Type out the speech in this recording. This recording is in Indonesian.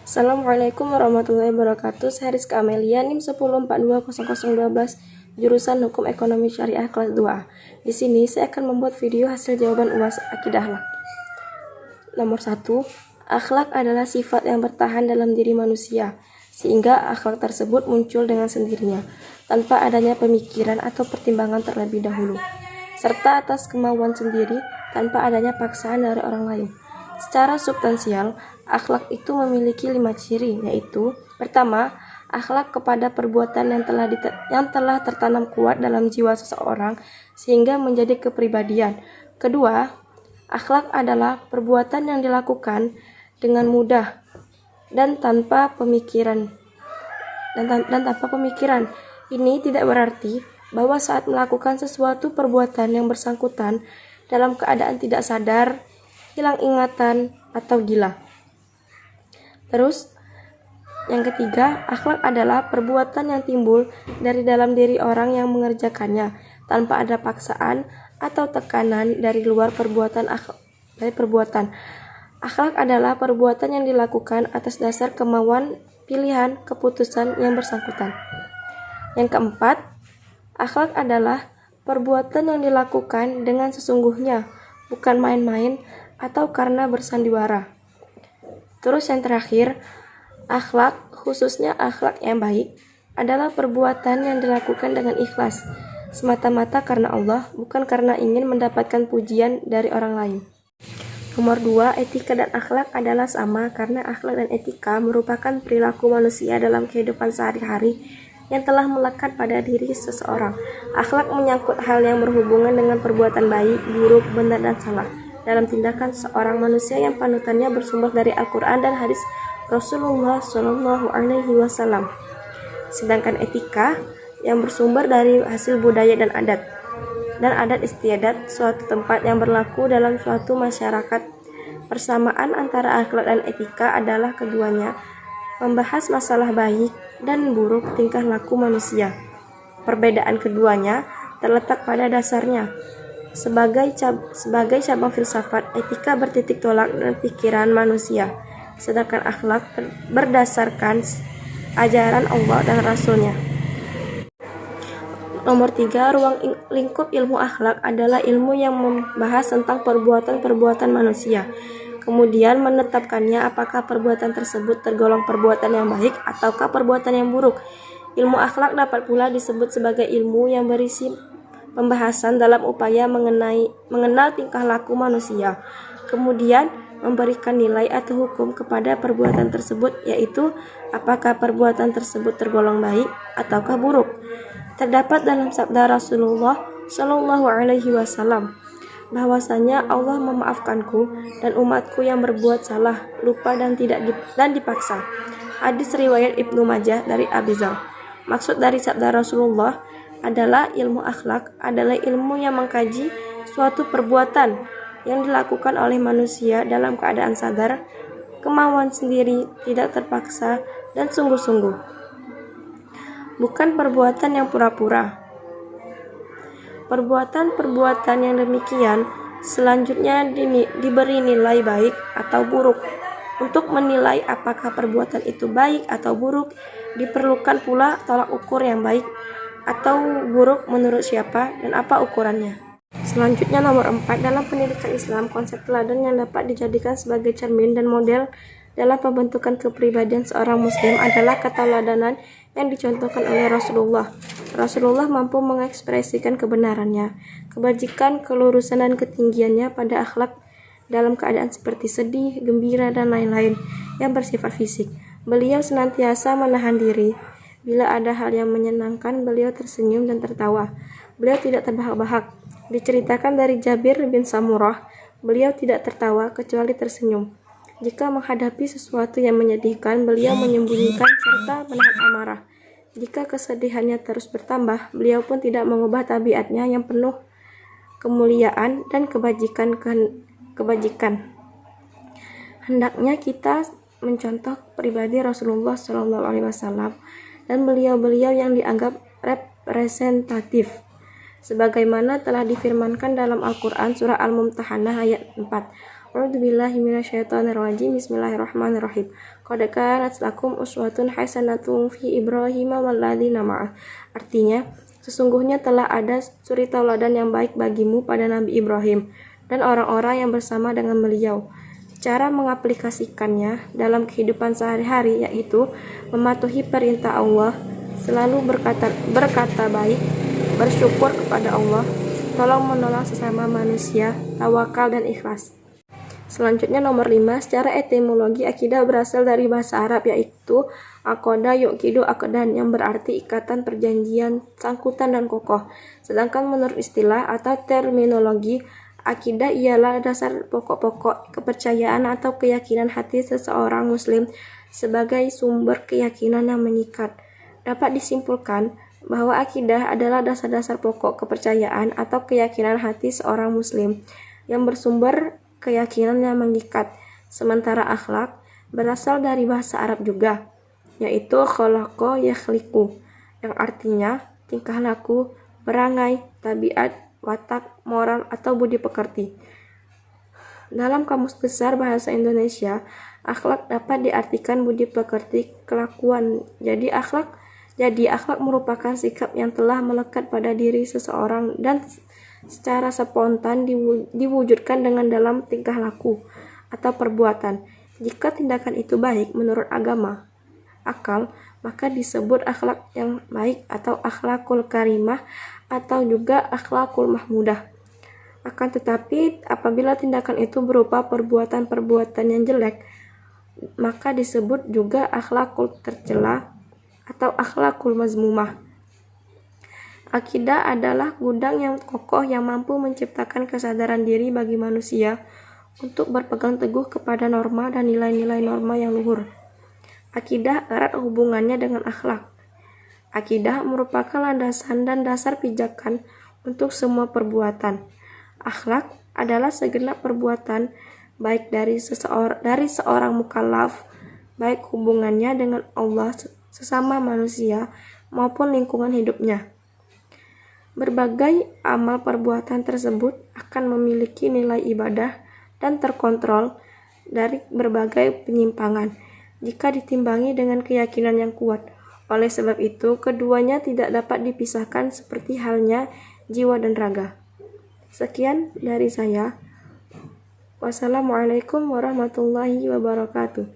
Assalamualaikum warahmatullahi wabarakatuh. Saya Rizka Amelia, NIM 10420012, jurusan Hukum Ekonomi Syariah kelas 2. Di sini saya akan membuat video hasil jawaban UAS Akidah akhlak. Nomor 1. Akhlak adalah sifat yang bertahan dalam diri manusia, sehingga akhlak tersebut muncul dengan sendirinya, tanpa adanya pemikiran atau pertimbangan terlebih dahulu, serta atas kemauan sendiri tanpa adanya paksaan dari orang lain. Secara substansial, akhlak itu memiliki 5 ciri, yaitu: pertama, akhlak kepada perbuatan yang telah tertanam kuat dalam jiwa seseorang sehingga menjadi kepribadian. Kedua, akhlak adalah perbuatan yang dilakukan dengan mudah dan tanpa pemikiran. Ini tidak berarti bahwa saat melakukan sesuatu perbuatan yang bersangkutan dalam keadaan tidak sadar, hilang ingatan, atau gila. Terus, yang ketiga, akhlak adalah perbuatan yang timbul dari dalam diri orang yang mengerjakannya tanpa ada paksaan atau tekanan dari luar perbuatan. Akhlak adalah perbuatan yang dilakukan atas dasar kemauan, pilihan, keputusan yang bersangkutan. Yang keempat, akhlak adalah perbuatan yang dilakukan dengan sesungguhnya, bukan main-main atau karena bersandiwara. Terus yang terakhir, akhlak, khususnya akhlak yang baik, adalah perbuatan yang dilakukan dengan ikhlas, semata-mata karena Allah, bukan karena ingin mendapatkan pujian dari orang lain. Nomor 2, etika dan akhlak adalah sama karena akhlak dan etika merupakan perilaku manusia dalam kehidupan sehari-hari yang telah melekat pada diri seseorang. Akhlak menyangkut hal yang berhubungan dengan perbuatan baik, buruk, benar, dan salah dalam tindakan seorang manusia yang panutannya bersumber dari Al-Quran dan hadis Rasulullah SAW. Sedangkan etika yang bersumber dari hasil budaya dan adat istiadat suatu tempat yang berlaku dalam suatu masyarakat. Persamaan antara akhlak dan etika adalah keduanya membahas masalah baik dan buruk tingkah laku manusia. Perbedaan keduanya terletak pada dasarnya. Sebagai cabang filsafat, etika bertitik tolak dengan pikiran manusia, sedangkan akhlak berdasarkan ajaran Allah dan Rasulnya. Nomor 3, ruang lingkup ilmu akhlak adalah ilmu yang membahas tentang perbuatan-perbuatan manusia, kemudian menetapkannya apakah perbuatan tersebut tergolong perbuatan yang baik ataukah perbuatan yang buruk. Ilmu akhlak dapat pula disebut sebagai ilmu yang berisi pembahasan dalam upaya mengenal tingkah laku manusia, kemudian memberikan nilai atau hukum kepada perbuatan tersebut, yaitu apakah perbuatan tersebut tergolong baik ataukah buruk. Terdapat dalam sabda Rasulullah SAW bahwasanya Allah memaafkanku dan umatku yang berbuat salah, lupa dan dipaksa. Hadis riwayat Ibnu Majah dari Abi Dzar. Maksud dari sabda Rasulullah adalah ilmu akhlak adalah ilmu yang mengkaji suatu perbuatan yang dilakukan oleh manusia dalam keadaan sadar, kemauan sendiri, tidak terpaksa, dan sungguh-sungguh. Bukan perbuatan yang pura-pura. Perbuatan-perbuatan yang demikian selanjutnya diberi nilai baik atau buruk. Untuk menilai apakah perbuatan itu baik atau buruk, diperlukan pula tolak ukur yang baik atau buruk menurut siapa dan apa ukurannya. Selanjutnya nomor 4, dalam pendidikan Islam, konsep teladan yang dapat dijadikan sebagai cermin dan model dalam pembentukan kepribadian seorang muslim adalah keteladanan yang dicontohkan oleh Rasulullah. Rasulullah mampu mengekspresikan kebenarannya, kebajikan, kelurusan, dan ketinggiannya pada akhlak dalam keadaan seperti sedih, gembira, dan lain-lain yang bersifat fisik. Beliau senantiasa menahan diri. Bila ada hal yang menyenangkan, beliau tersenyum dan tertawa. Beliau tidak terbahak-bahak. Diceritakan dari Jabir bin Samurah, beliau tidak tertawa kecuali tersenyum. Jika menghadapi sesuatu yang menyedihkan, beliau menyembunyikan serta menahan amarah. Jika kesedihannya terus bertambah, beliau pun tidak mengubah tabiatnya yang penuh kemuliaan dan kebajikan. Hendaknya kita mencontoh pribadi Rasulullah SAW dan beliau-beliau yang dianggap representatif, sebagaimana telah difirmankan dalam Al-Quran surah Al-Mumtahanah ayat 4. A'udzubillahi minasyaitonirrajim. Bismillahirrahmanirrahim. Qad kanat lakum uswatun hasanatun fi Ibrahim walladzina ma'ah. Artinya, sesungguhnya telah ada suri tauladan yang baik bagimu pada Nabi Ibrahim dan orang-orang yang bersama dengan beliau. Cara mengaplikasikannya dalam kehidupan sehari-hari yaitu mematuhi perintah Allah, selalu berkata baik, bersyukur kepada Allah, tolong menolong sesama manusia, tawakal dan ikhlas. Selanjutnya nomor 5, secara etimologi akidah berasal dari bahasa Arab yaitu aqada yuqidu aqdan yang berarti ikatan, perjanjian, sangkutan dan kokoh. Sedangkan menurut istilah atau terminologi, akidah ialah dasar pokok-pokok kepercayaan atau keyakinan hati seseorang muslim sebagai sumber keyakinan yang mengikat. Dapat disimpulkan bahwa akidah adalah dasar-dasar pokok kepercayaan atau keyakinan hati seorang muslim yang bersumber keyakinan yang mengikat. Sementara akhlak berasal dari bahasa Arab juga, yaitu khalaqa yakhliqu, yang artinya tingkah laku, perangai, tabiat, watak, moral, atau budi pekerti. Dalam Kamus Besar Bahasa Indonesia, akhlak dapat diartikan budi pekerti, kelakuan. Jadi akhlak merupakan sikap yang telah melekat pada diri seseorang dan secara spontan diwujudkan dengan dalam tingkah laku atau perbuatan. Jika tindakan itu baik menurut agama, akal, maka disebut akhlak yang baik atau akhlakul karimah atau juga akhlakul mahmudah. Akan tetapi apabila tindakan itu berupa perbuatan-perbuatan yang jelek, maka disebut juga akhlakul tercela atau akhlakul mazmumah. Akidah adalah gudang yang kokoh yang mampu menciptakan kesadaran diri bagi manusia untuk berpegang teguh kepada norma dan nilai-nilai norma yang luhur. Akidah erat hubungannya dengan akhlak. Akidah merupakan landasan dan dasar pijakan untuk semua perbuatan. Akhlak adalah segenap perbuatan baik dari seorang mukallaf, baik hubungannya dengan Allah, sesama manusia, maupun lingkungan hidupnya. Berbagai amal perbuatan tersebut akan memiliki nilai ibadah dan terkontrol dari berbagai penyimpangan jika ditimbangi dengan keyakinan yang kuat. Oleh sebab itu, keduanya tidak dapat dipisahkan seperti halnya jiwa dan raga. Sekian dari saya. Wassalamualaikum warahmatullahi wabarakatuh.